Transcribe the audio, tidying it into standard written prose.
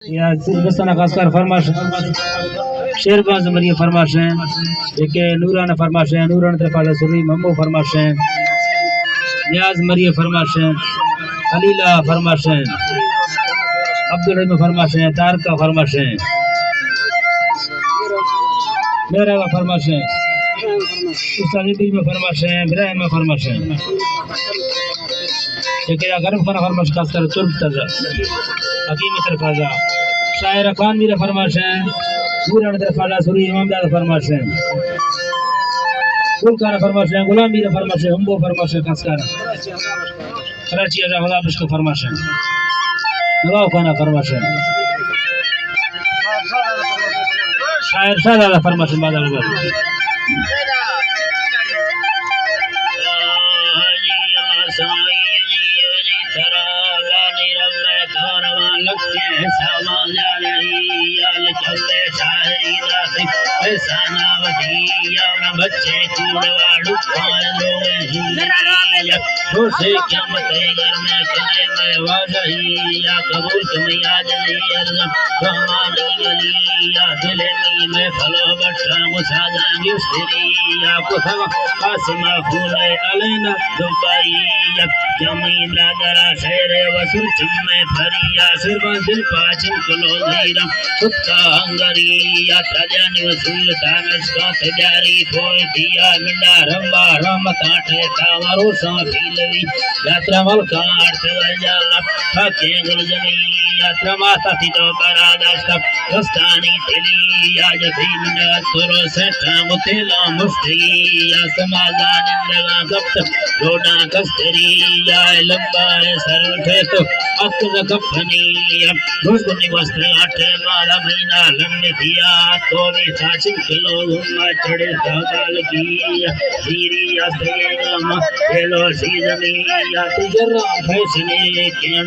या सिलबस्ताना खासकर फरमाश शेरबाज मरिया फरमाश है एक नूराना फरमाश है नूराना तरफाला सुरी मम्मो फरमाश है नियाज मरिया फरमाश है खलीला फरमाश है अब्दुल रहीम फरमाश है तारका फरमाश है मेरा फरमाश है उस्ताद में फरमाश है इब्राहिम में फरमाश है एक गरम खाना फरमाश खासकर तुर्क तजा हकीम तरफाजा शायर खान मेरा फरमाश है नूराना तरफाला सुरी इमामदाद फरमाश है गुलखाना फरमाश है गुलाम मेरा फरमाश है अम्बो फरमाश है खासकर कराची आजा खुदा बिश्को फरमाश है नवाब खाना फरमाश है शायर शाहजादा फरमाश है बादल बच्चे क्या मते घर में करे मैं वाजही या कबूल तुम्हें आज नहीं अर्ज़म रहमानी अली या दिले में फलो बट्टा मुसादा मुश्तरी या कुथवा आसमा फूले अलैना दुबाई या जमीन दरा शेर वसुर चम्मे फरिया सिरवा दिल पाचन कुलो धीरा कुत्ता अंगरी या तजन वसूल तानस का तजारी फोय दिया मिंडा रंबा राम काटे कावरो सा पीलवी यात्रा मल काट जाला थके गुल जमी यात्रा माता तितो करादाष्ट रस्तानी तेली या जफीन तुरो सेठा मुतेला मुफ्ती या समाधान इंदगा गप्त रोना कस्तरी या लंबा सर उठे तो अक्ज कफनी या घुसनी वस्त्र आठे वाला महीना लम्बे दिया तो भी चाची किलो घुमा चढ़े साल की धीरी या सेगम हेलो सीजनी या तिजरा फैसने के